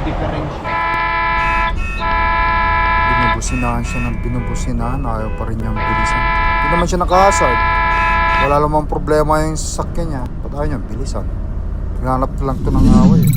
may diferensya. Binubusinahan siya ng binubusinahan, ayaw pa rin niyang bilisan. Hindi naman siya naka-hazard. Wala namang problema yung sasakyan niya. Ba't ayaw niyang bilisan? Naghanap lang ito ng away.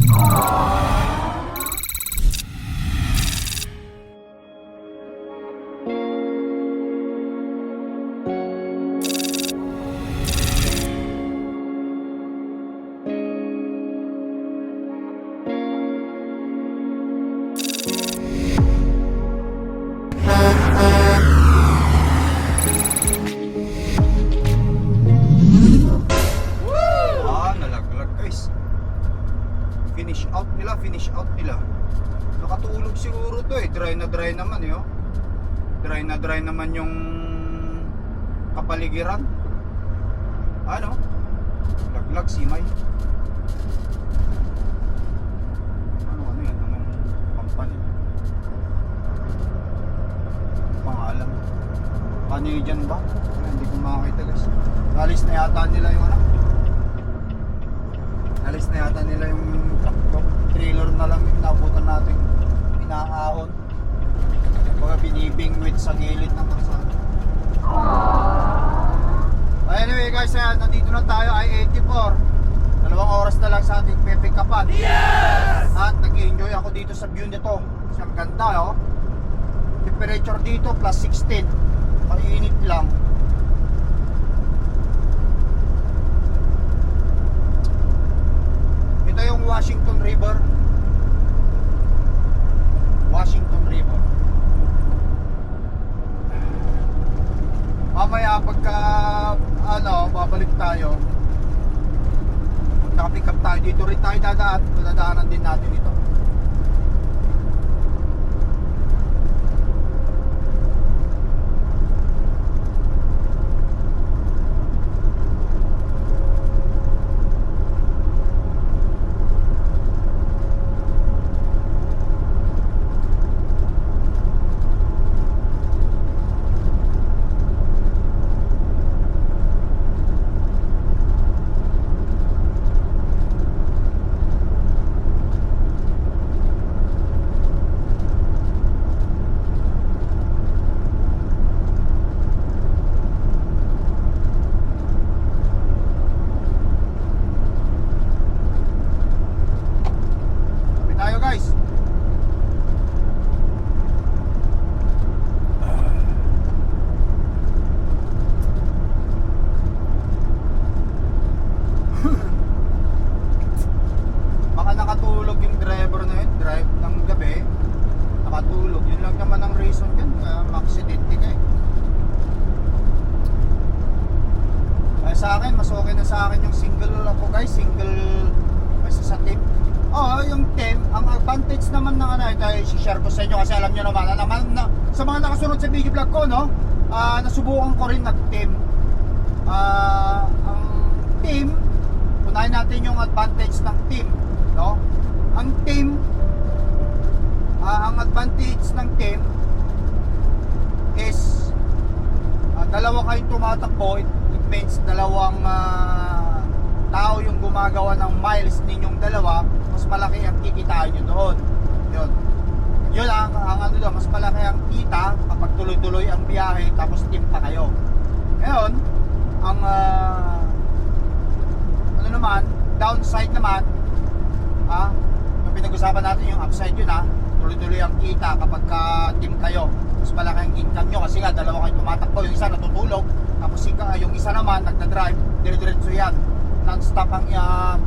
Nalaglag guys. Finish out nila. Nakatulog siguro to eh. Dry naman eh. Oh. Dry naman yung kapaligiran. Ano? Laglag simay. Ano yan? Anong company? Pangalan. Canadian ba? Hindi ko makakita guys. Alis na yata nila yung ano. Alis na yata nila yung truck ko. Trailer na lang yung nabutan natin. Inaahon. Baga binibingwit sa gilid ng kalsada. Anyway guys, nandito na tayo I-84. 2 oras na lang sa ating pick upan. Yes! At nag-enjoy ako dito sa view nito. Kasi ang ganda oh. Temperature dito plus 16. Mainit lang. Ito yung Washington River. Mamaya pagka babalik tayo. Naka-pick up tayo dito rin tayo dadaanan din natin ito. Sa akin, mas okay na sa akin yung single ako guys, single basta sa team. Yung team, ang advantage naman ng ito ay share ko sa inyo kasi alam nyo naman sa mga nakasunod sa video vlog ko, no? Nasubukan ko rin nag-team. Ang team, unahin natin yung advantage ng team, no? Ang team, ang advantage ng team is dalawa kayong tumatakbo. It means dalawang tao yung gumagawa ng miles ninyong dalawa, mas malaki ang kikitain nyo doon. Yun ang mas malaki ang kita kapag tuloy-tuloy ang biyahe tapos team pa kayo. Ngayon, ang downside naman, yung pinag-usapan natin yung upside yun tuloy-tuloy ang kita kapag team kayo. Mas malaki ang income nyo kasi nga dalawa kayo tumatakbo, yung isa natutulog tapos yung isa naman nagdadrive, dire-diretso yan, non-stop ang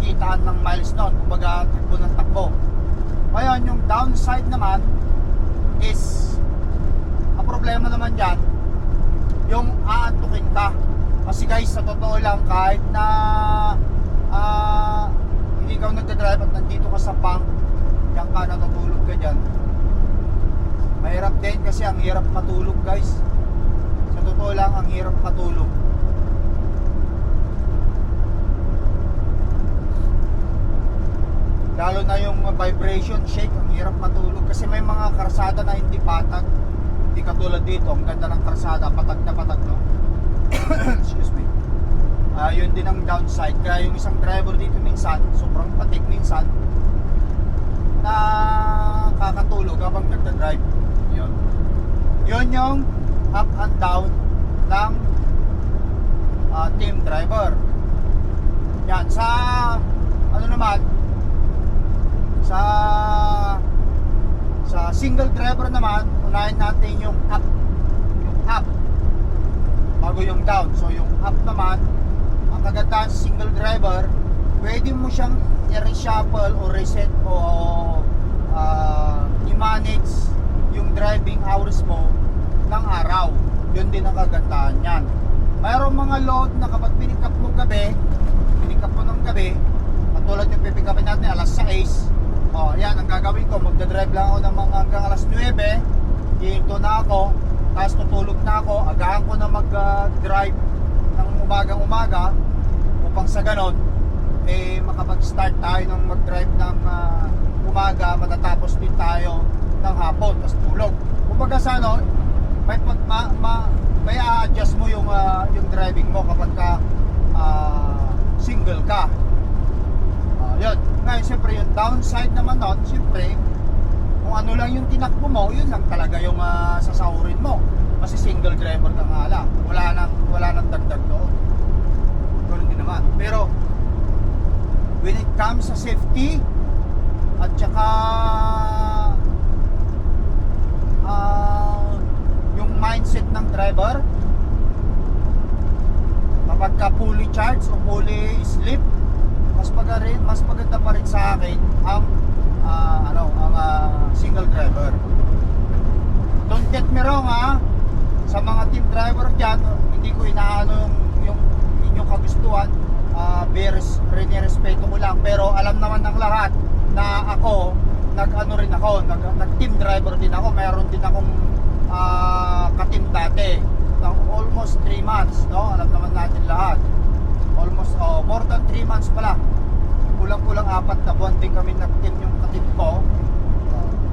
kitaan ng miles nun, kumbaga takbo ng takbo. Ngayon yung downside naman is ang problema naman dyan yung aantukin ka kasi guys sa totoo lang kahit na hindi ikaw nagdadrive at nandito ka sa bank yan ka natutulog ka dyan, mahirap din kasi ang hirap matulog guys. Sa totoo lang, ang hirap matulog. Lalo na yung vibration shake, ang hirap matulog. Kasi may mga karsada na hindi patag. Hindi katulad dito, ang ganda ng karsada, patag na patag, no? Excuse me. Yun din ang downside. Kaya yung isang driver dito minsan, sobrang patik minsan, na nakakatulog habang nagdadrive. Yun. Yun yung up and down ng team driver. Yan. Sa ano naman, sa single driver naman, unahin natin yung up. Yung up bago yung down. So yung up naman, ang kagandahan sa single driver, pwede mo siyang i-reshuffle o reset o i-manage yung driving hours mo ng araw. Yun din ang kagandahan yan. Mayroong mga load na kapag pinick up mo ng gabi, katulad yung pipick upin natin alas 6, yan ang gagawin ko, magdadrive lang ako ng mga hanggang alas 9, hihinto na ako, tapos tutulog na ako, agahan ko na mag-drive ng umagang-umaga upang sa ganon makapag-start tayo ng mag-drive ng umaga, matatapos din tayo ng hapon, tapos tulog. Kumbaga sa ano, may a-adjust mo yung driving mo kapag ka single ka. Yun. Ngayon, siyempre yung downside naman nun, siyempre, kung ano lang yung tinakbo mo, yun lang talaga yung sasahurin mo. Kasi single driver ka nga lang. Wala nang dagdag doon. Ganun din naman. Pero, when it comes sa safety, at saka yung mindset ng driver, kapag ka fully charged o fully sleep, mas maganda pa rin sa akin ang single driver. Don't get me wrong sa mga team driver dyan, hindi ko inaano yung inyong kagustuhan, rinirespeto ko lang, pero alam naman ng lahat na ako nag team driver din ako. Meron din akong ka-team dati ng almost 3 months, no? Alam naman natin lahat, almost more than 3 months pala, kulang-kulang 4 na buwan din kami nag-team yung ka-team ko.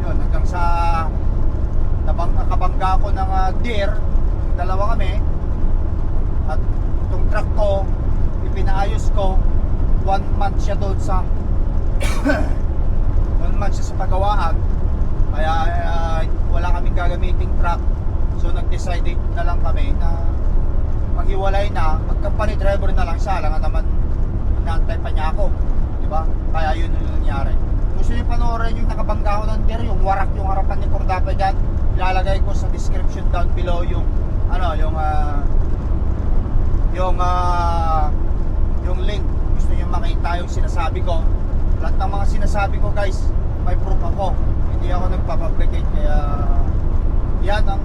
Yun, hanggang sa nakabangga ko ng deer, dalawa kami, at itong truck ko ipinaayos ko, 1 month siya doon sa 1 month siya sa pagawaan, kaya wala kaming gagamiting truck. So nag-decide na lang kami na maghiwalay na, mag-company driver na lang siya, lang naman inaantay pa niya ako, di ba? Kaya yun yung nangyari. Gusto niyo panoorin yung nakabangga ko ng deer, yung warak yung harapan ni Cordapa dyan, ilalagay ko sa description down below yung yung link. Gusto niyo makita yung sinasabi ko. Lahat ng mga sinasabi ko, guys, may proof ako, hindi ako nagpapabricate, kaya yan ang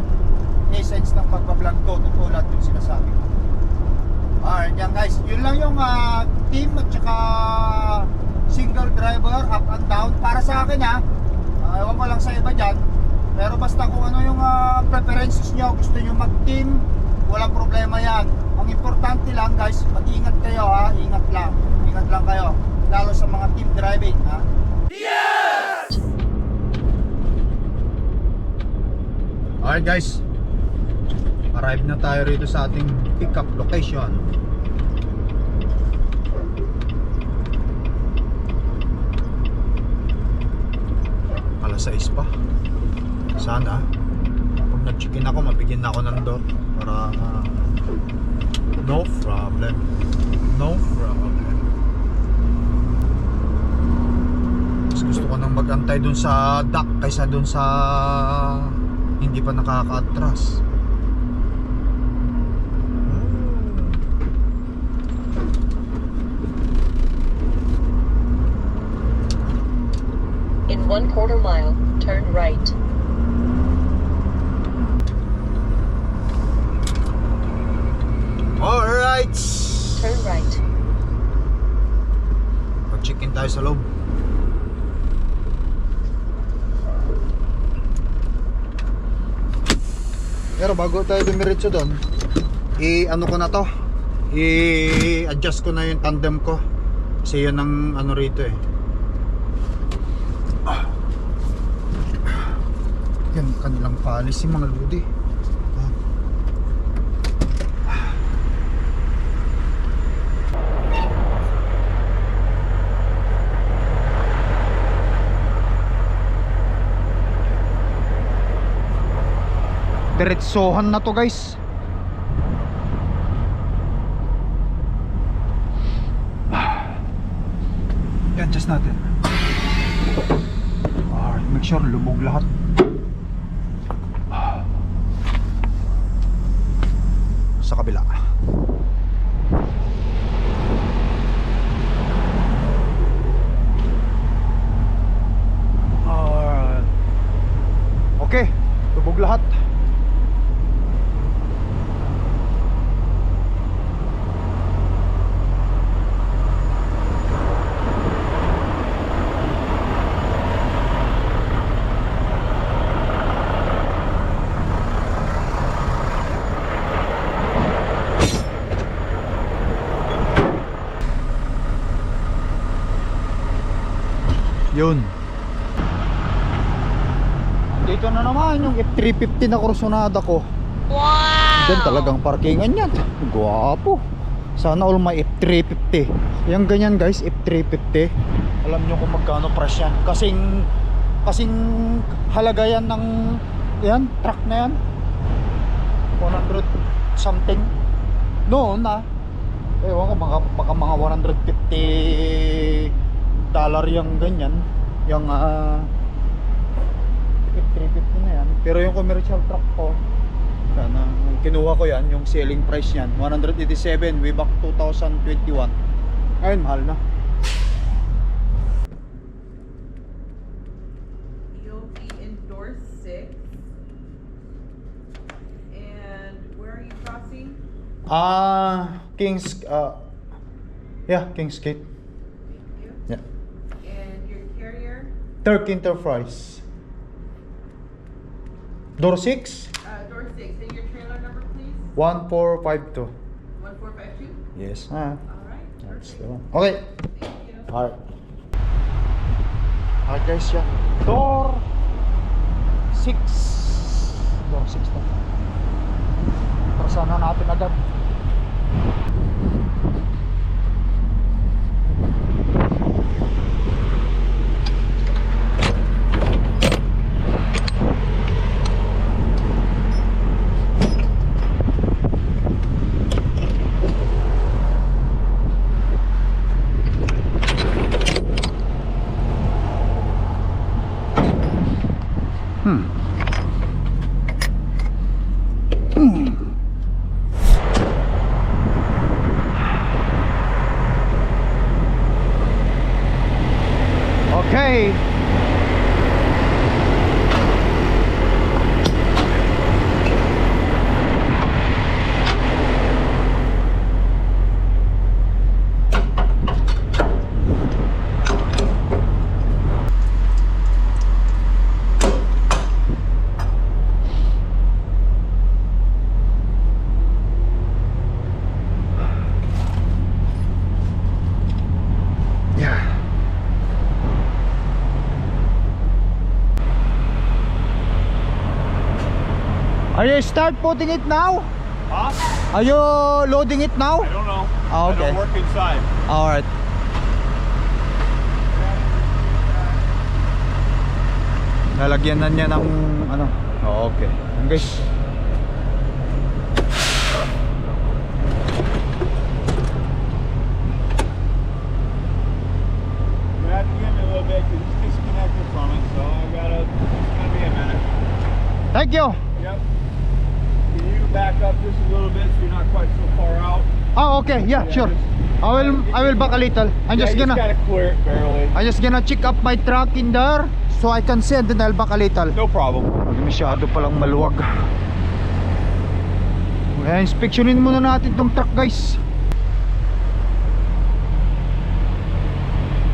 essence ng pagbablog ko, tutulad yung sinasabi ko. Alright, yan guys, yun lang yung team at saka single driver, up and down para sa akin ewan ko lang sa iba dyan, pero basta kung ano yung preferences nyo, gusto nyo mag-team, walang problema yan. Ang importante lang guys, mag-ingat kayo ingat lang kayo, lalo sa mga team driving Yes! Alright guys, arrive na tayo rito sa ating pickup location. Alas 6 pa. Sana pag nag-check-in ako, mabigyan na ako ng door para no problem. Mas gusto ko nang mag-antay dun sa dock kaysa dun sa hindi pa nakaka-atras. In 1/4 mile, turn right. Alright. Turn right. Mag-check-in tayo sa loob. Pero bago tayo dumiretso doon, i-ano ko na to, i-adjust ko na yung tandem ko. Kasi yun ang ano rito Yan, kanilang policy mga lodi. Diretsohan na to guys. I-adjust natin. Make sure lubog lahat. Sa kabila. Alright. Okay, lubog lahat. Yun. Dito na naman yung F350 na Corsonada ko. Wow! Diyan talagang parkingan yan. Guwapo. Sana all may F350. Yung ganyan guys, F350. Alam nyo kung magkano price yan. Kasing halaga yan ng yan, truck na yan. 100 something. Noon ewan ko, baka mga $150 yung ganyan, yung F350 na yan. Pero yung commercial truck ko, kinuha ko yan, yung selling price yan 187 way back 2021. Ngayon mahal na. You'll be in door 6. And where are you crossing? Kings Gate. Thank you. Yeah. And your carrier? Turk Enterprise. Door 6 Door 6. And your trailer number, please? 1452. 1452? Yes. All right. That's Perfect. the one. Okay. Thank you. Alright. Alright guys, yan. Door 6. Door 6 na. Para sana natin agad. Okay. Are you start putting it now? Huh? Are you loading it now? I don't know. Oh, okay. I don't work inside. Alright. Lalagyan na niya ng ano. Oh, okay. Guys. You have to give me a little bit because it's disconnected from it, so I gotta. It's gonna be a minute. Thank you. Yep. Can you back up just a little bit so you're not quite so far out? Oh, okay. Yeah, sure. I will back a little. I'm just you gonna just gotta clear it barely. I'm just gonna check up my truck in there so I can see and then I'll back a little. No problem. Masyado palang maluwag. Kaya inspeksyonin muna natin tong truck guys.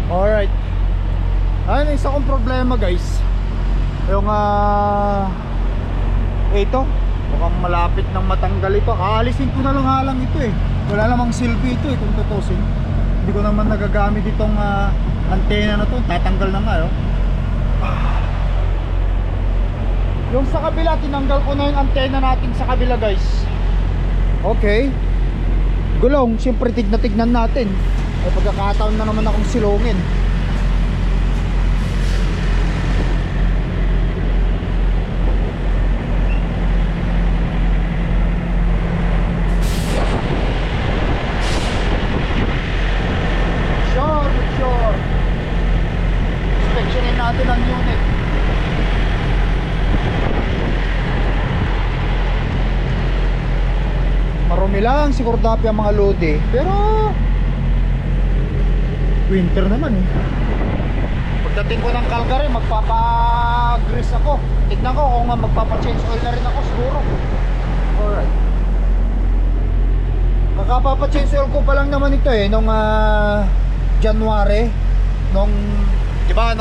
Alright. Ayun, isa kong problema guys. Yung ito mukhang malapit nang matanggal ito. Aalisin ko na lang halang ito eh. Wala namang silbi ito eh kung tutusin. Hindi ko naman nagagamit itong antena na to. Tatanggal na nga Yung sa kabila, tinanggal ko na yung antena natin sa kabila guys. Okay. Gulong, siyempre tignan natin. May pagkakataon na naman akong silungin. natin ang unit. Marumi lang siguro dapat ang mga lodi, pero winter naman eh. Pagdating ko ng Calgary, magpapa-grease ako. Tignan ko kung magpapa-change oil na rin ako siguro. Alright. Kakapapa-change oil ko pa lang naman ito eh, nung January. Nung, di ba,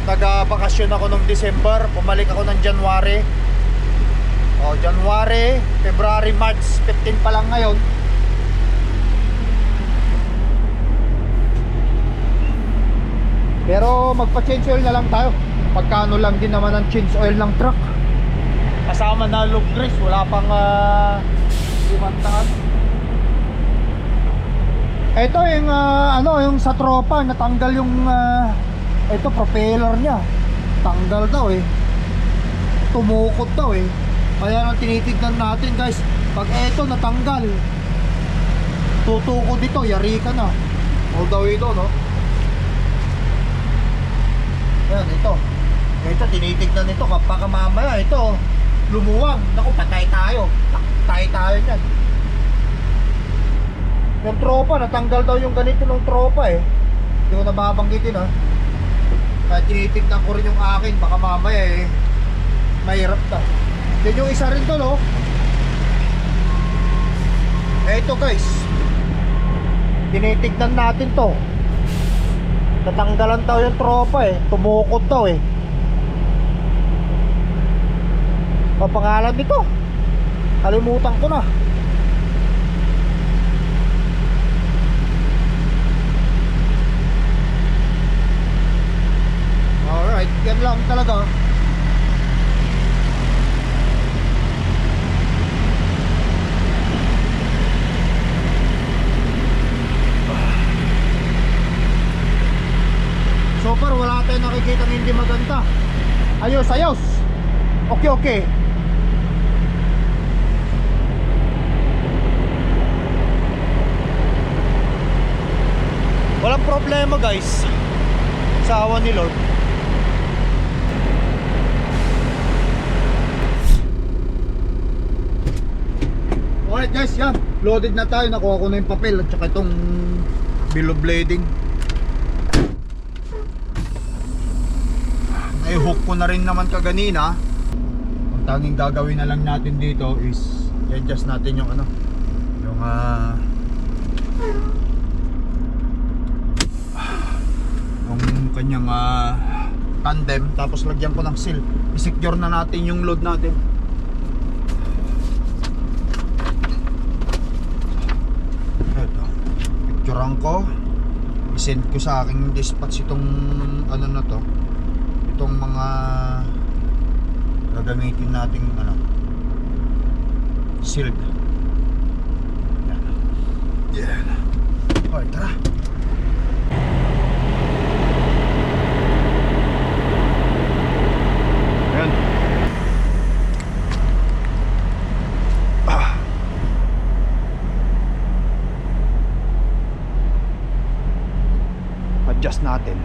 nag-bakasyon ako nung December. Pumalik ako ng January. O, January, February, March, 15 pa lang ngayon. Pero magpa-change oil na lang tayo. Pagkano lang din naman ang change oil ng truck. Kasama na lube grease, wala pang 500. Ito yung yung sa tropa natanggal yung ito propeller niya. Tanggal daw eh. Tumukot daw eh. Kaya nang tinitignan natin guys, pag ito natanggal, tutukod dito, yari ka na. All the way ito, no? Yan, ito. Ito, tinitignan ito. Kapag mamaya, ito, lumuwang. Naku, patay tayo. Patay tayo yan. Yung tropa, natanggal daw yung ganito ng tropa eh. Hindi ko nababanggitin ha. Kaya tinitignan ko rin yung akin. Baka mamaya eh, mahirap na. Yan yung isa rin to, no? Ito guys, tinitignan natin to. Natanggalan daw yung tropa eh. Tumukod daw eh. Ang pangalan nito, kalimutan ko na. Alright, yan lang talaga. So far wala tayong nakikita ng hindi maganda. Ayos, ayos. Okay, okay. Walang problema guys, sa awa ni Lord. Alright guys, yan. Loaded na tayo. Nakuha ko na yung papel at saka itong bill of lading. I-hook ko na rin naman kaganina. Ang tanging gagawin na lang natin dito is i-adjust natin yung yung kanyang tandem, tapos lagyan ko ng seal. I-secure na natin yung load natin. Ito, picturean ko, i-send ko sa aking dispatch itong na to, itong mga gagamitin nating sealed. Yan. Yan. Okay, tara. Yan. Adjust natin.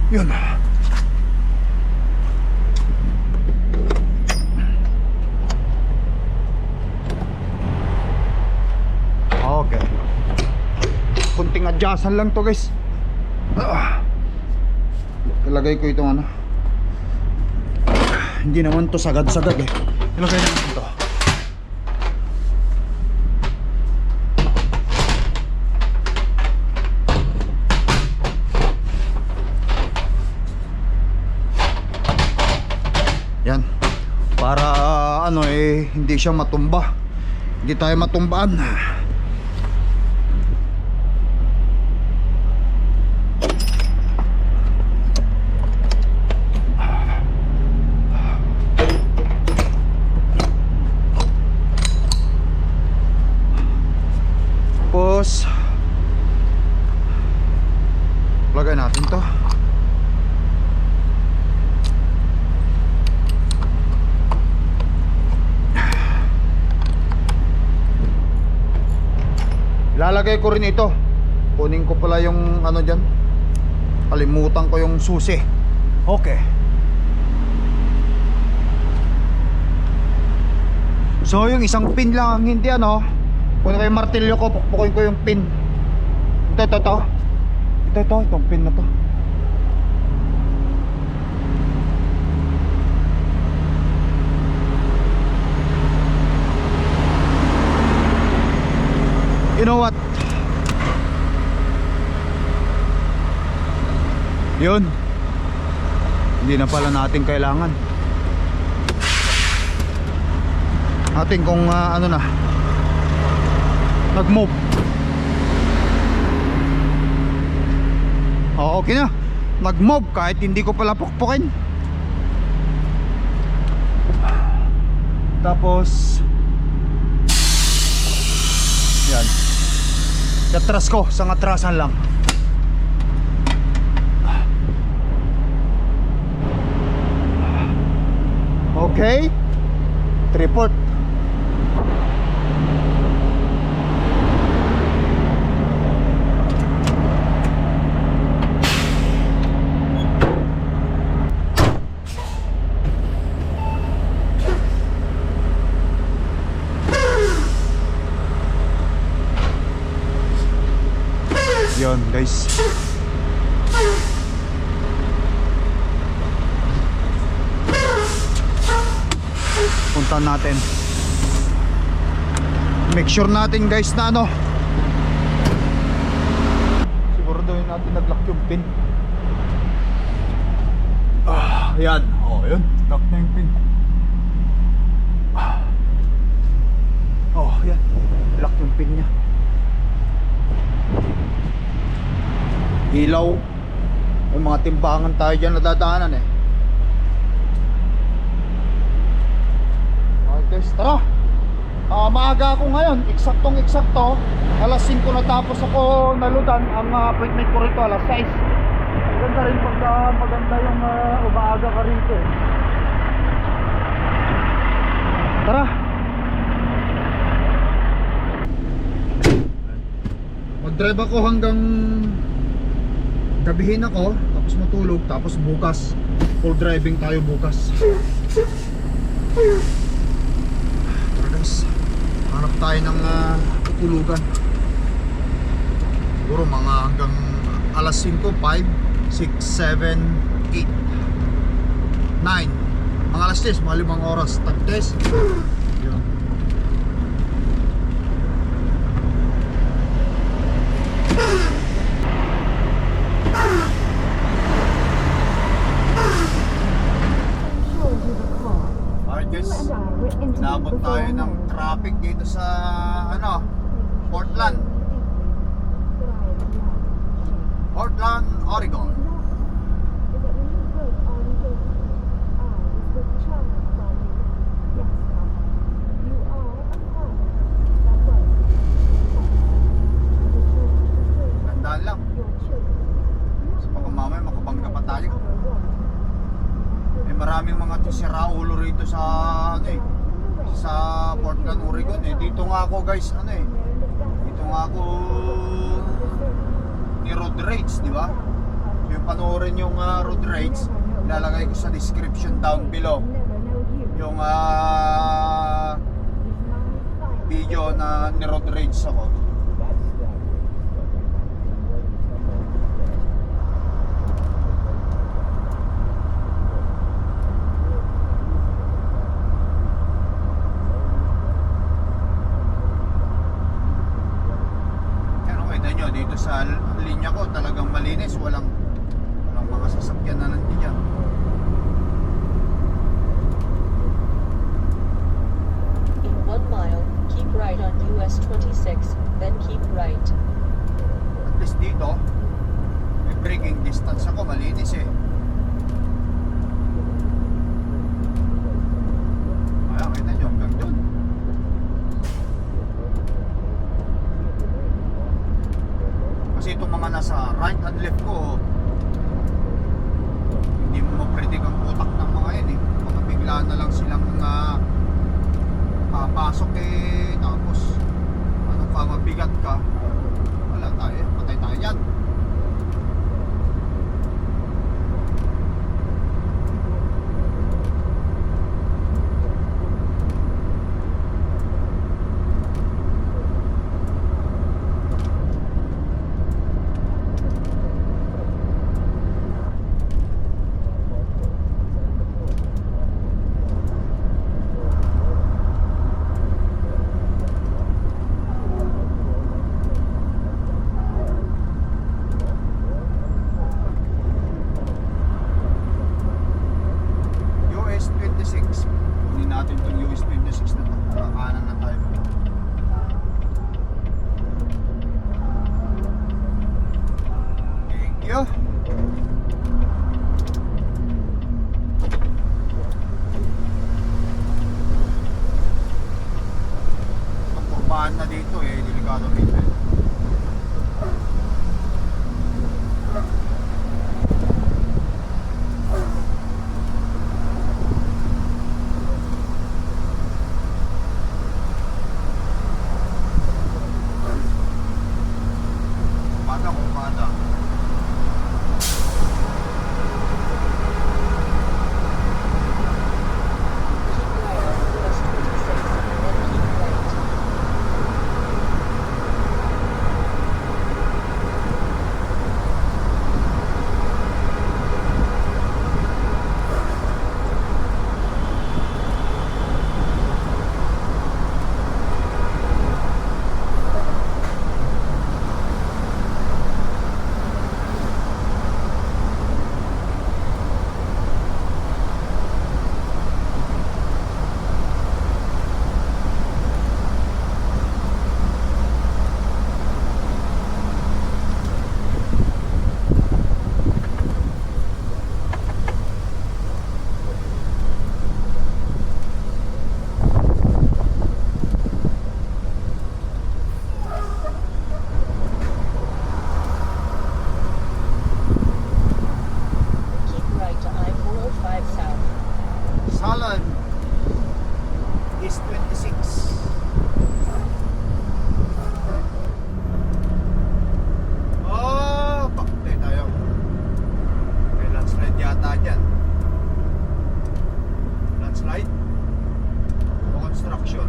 Yun. Okay. Kunting adjustan lang to guys. Ilagay ko itong hindi naman to sagad-sagad eh. Ilagay natin ito. Yan. Para hindi siya matumba. Hindi tayo matumbaan. Tapos lagay natin to. Lalagay ko rin ito. Kunin ko pala yung ano dyan. Kalimutan ko yung susi. Okay. So yung isang pin lang ang hindi ano. Kunin ko yung martilyo ko, pukpukin ko yung pin. Ito. Itong pin na to. You know what? Yun. Hindi na pala natin kailangan. Atin kung ano na nag-move. Okay na. Nag-move kahit hindi ko pala pukpukin. Tapos yan. Katras ko, sa atrasan lang. Okay. 3/4. Yun guys. Punta natin. Make sure natin guys na ano. Siguro daw yun natin nag-lock yung pin. Yan. Yun. Lock na yung pin. Yan. Lock yung pin niya. Ilaw. May mga timbangan tayo dyan na dadaanan eh. Okay guys, tara. Maaga ako ngayon, eksaktong-eksakto. Alas 5 natapos ako naludan. Ang appointment ko rito alas 6. Maganda rin pagka maganda yung umaaga ka rito eh. Tara. Mag-drive ako hanggang gabihin ako, tapos matulog, tapos bukas full driving tayo bukas. Tara guys, hanap tayo ng tutulugan. Siguro mga hanggang alas 5, 5, 6, 7, 8, 9. Mga alas 10, mga 5 oras. Tag-test. Yun. Alright guys, inabot tayo ng traffic dito sa Portland, Oregon. Tandaan lang, kasi baka mamaya makabangga pa tayo. Maraming mga tisiraulo rito sa sa Portland, Oregon eh. Dito nga ako guys, dito nga ako ni road rage, di ba? Yung panoorin yung road rage, ilalagay ko sa description down below yung video na ni road rage ako. Dito sa linya ko talagang malinis, walang mga sasakyan na nandiyan. In 1 mile, keep right on US 26, then keep right. At least dito may braking distance ako, malinis eh. Ayan, kita nyo hanggang doon. Kasi itong mga nasa right and left ko, hindi mo mapredict ang utak ng mga yan eh. Mga bigla na lang silang papasok eh, tapos ano pa mabigat ka, wala tayo, patay tayo yan. US 26. Kunin natin itong US 26 na to. Kakanan na tayo. Thank you. Pagpurbahan na dito eh, delikado dito eh. Kumada, kumada. Keep right on US 26, then keep right. Keep right to I-405 South. Salon is 26. Oh, bakte tayo. May landslide yata dyan. Landslide? O construction?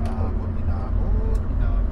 Inabot, inabot, inabot.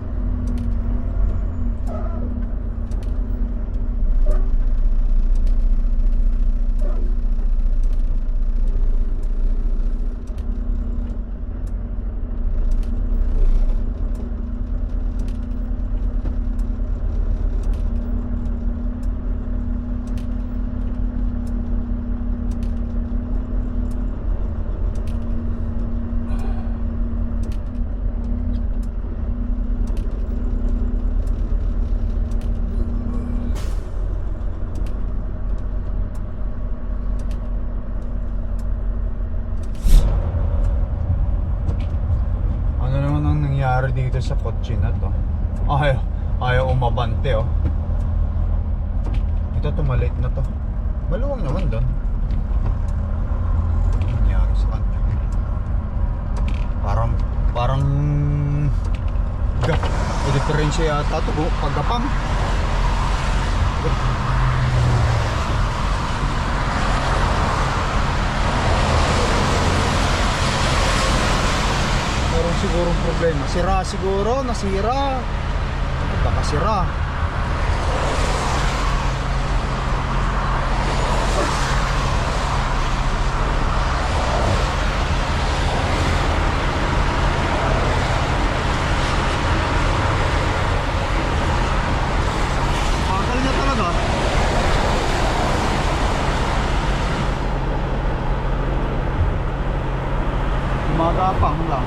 Ano naman ang nangyari dito sa kotse na to? Ayaw umabante oh. Ito tumalit na to. Maluwang naman doon. Ano nangyari sa kanya? Parang diferensya yata to pagkapang. Meron sigurong problema. Sira siguro, nasira. Baka sira. Bakal niya talaga. Magapang lang.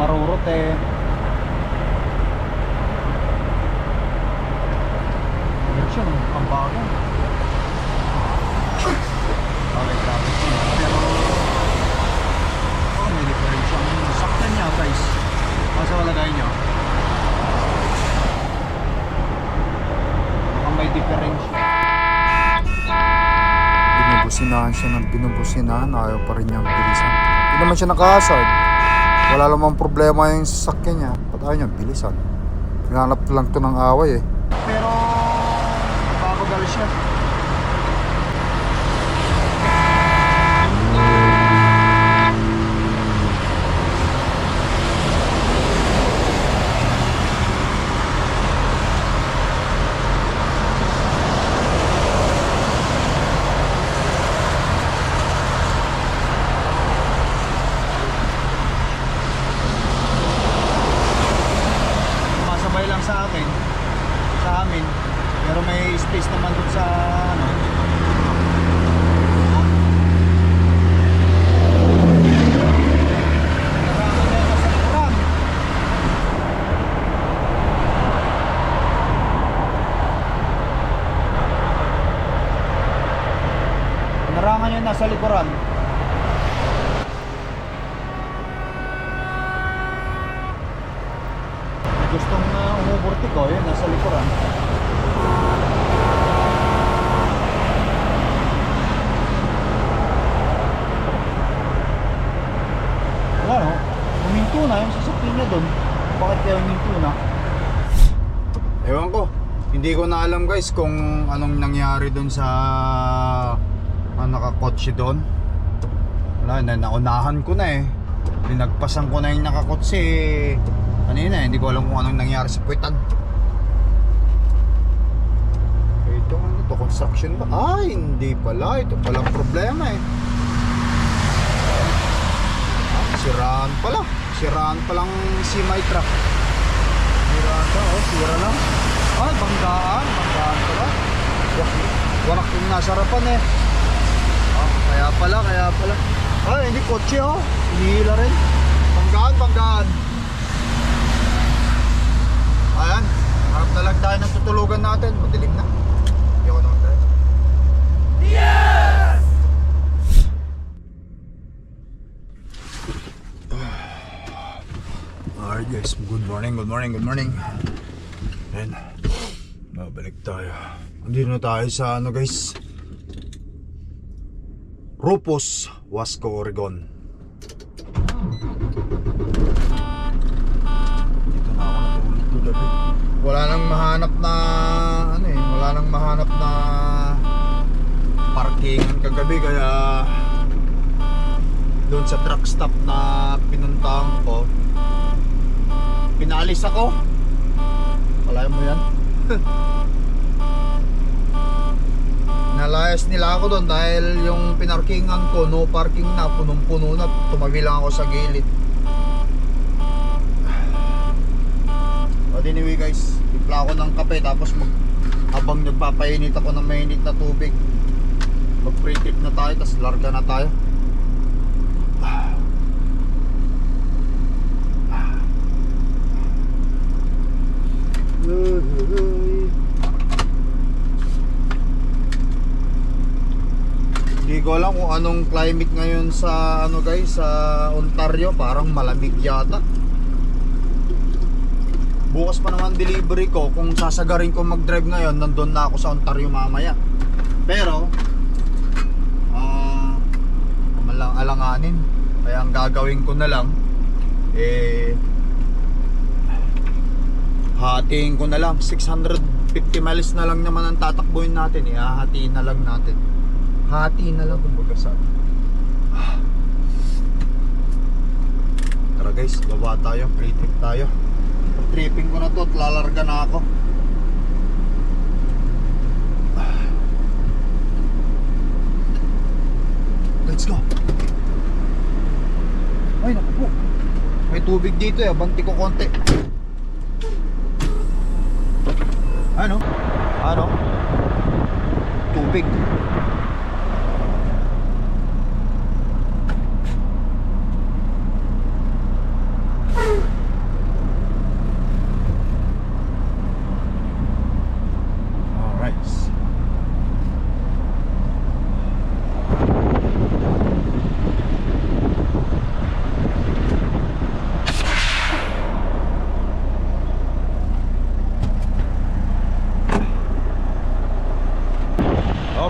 marurot eh. Ano siya, ang bago. Okay, grabe siya. Pero may difference ang saktan niya guys. Masa walagay niyo? Mukhang may difference. Binubusinahan siya ng binubusinahan. Ayaw pa rin niyang bilisan. Hindi naman siya nakahasard. Wala namang problema yung sasakyan niya. Ba't ayaw niya bilisan? Hinanap lang to ng away eh. Pero nababagal siya. Masabay lang sa akin, sa amin, pero may space naman dun sa ano. Narangan niya sa likuran. Narangan niya nasa likuran. Gustong umuburti ko, yun, nasa likuran. Wala no, huminto na yung sasakyan niya dun. Bakit kaya huminto na? Ewan ko, hindi ko na alam guys kung anong nangyari dun sa nakakotse dun. Wala na, naunahan ko na eh. Pinagpasan ko na yung nakakotse eh. Kanina, hindi ko alam kung anong nangyari sa puwitan. Ito ano to, construction ba? Ay, hindi pala. Ito palang problema eh. Siraan pala. Siraan palang semi-truck. Siraan pa, oh, sira lang. Ay, banggaan. Banggaan pala. Warak yung nasa harapan eh. Kaya pala. Ay, hindi kotse oh. Hinihila rin. Banggaan. Ayan, harap na lang tayo ng tutulugan natin. Madilim na. Hindi ako naman tayo. Yes! Alright guys, good morning. Ayan, babalik tayo. Andito na tayo sa ano guys, Rupos, Wasco, Oregon. Wala nang mahanap na ano eh, wala nang mahanap na parkingan kagabi kaya doon sa truck stop na pinuntahan ko, pinalis ako. Wala mo yan. Nalayas nila ako doon dahil yung pinarkingan ko no parking na, punong-puno na. Tumabi lang ako sa gilid. Anyway guys, timpla ako ng kape tapos habang nagpapainit ako ng mainit na tubig, mag free trip na tayo tapos larga na tayo. Hindi ko alam kung anong climate ngayon sa ano guys, sa Ontario. Parang malamig yata. Bukas pa naman delivery ko. Kung sasagarin ko mag-drive ngayon, nandun na ako sa Ontario mamaya. Pero malang alanganin. Kaya ang gagawin ko na lang hatiin ko na lang. 650 miles na lang naman ang tatakbuhin natin. Hatiin na lang natin. Hatiin na lang kumbaga sa tara guys, baba tayo. Free trip tayo. Tripping ko na to at lalarga na ako. Let's go. Ay naku po, may tubig dito eh. Banti ko konti. Ano? Tubig.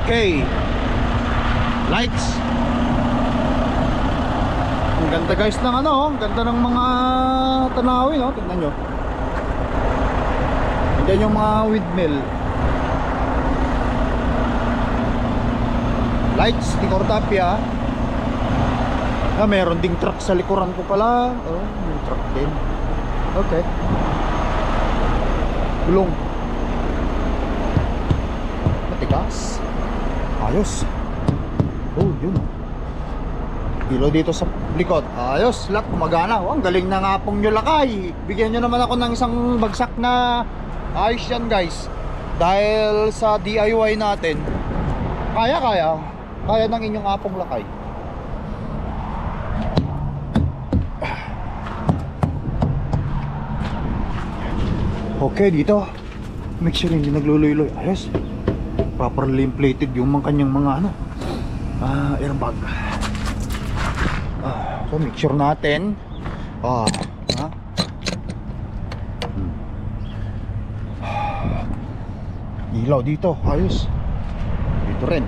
Okay. Lights. Ang ganda guys ng ano, ang ganda ng mga tanawin, no? Tingnan nyo. Diyan yung mga windmill. Lights ni Cortapia. Ah, meron ding truck sa likuran ko pala. Oh, may truck din. Okay. Gulong. Matigas. Ayos. Oh, yun. Kilo dito sa likod. Ayos, lahat gumagana. Oh, ang galing na nga pong nyo lakay. Bigyan nyo naman ako ng isang bagsak na ayos yan guys. Dahil sa DIY natin, kaya ng inyong apong lakay. Okay, dito make sure hindi naglululoy. Ayos, properly inflated yung mga kanyang mga ano, airbag. So make sure natin ha? Ilaw dito, ayos. Dito rin.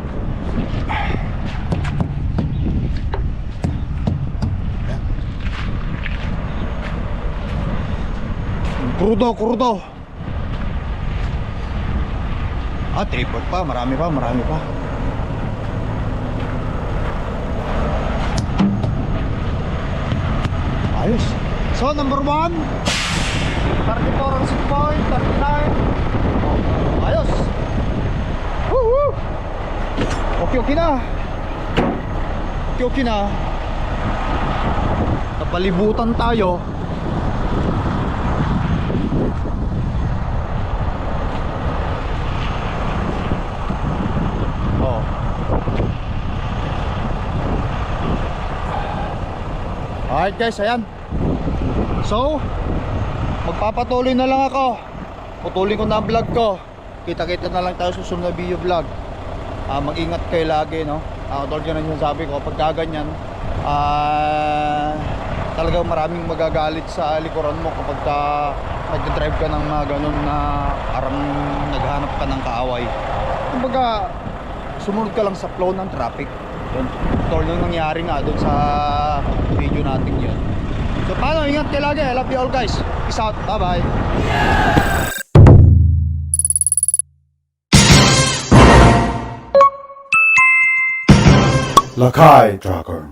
Kurdo. Tripod pa, marami pa. Ayos. So number 1, 34 ang sit point, 39. Ayos. Woo! Okay na. Okay na. Napalibutan tayo. Alright guys, ayan. So, magpapatuloy na lang ako. Putulin ko na ang vlog ko. Kita-kita na lang tayo sa susunod na video vlog. Mag-ingat kayo lagi, no? Tulad yun ang sabi ko, pag gaganyan, talagang maraming magagalit sa likuran mo kapag nag-drive ka ng mga ganun na parang naghanap ka ng kaaway. Kumbaga, sumunod ka lang sa flow ng traffic. Yun, tulad yung nangyari nga dun sa video natin yun. So paano, ingat kayo lagi. I love you all guys. Peace out, bye bye. Lakai Tracker.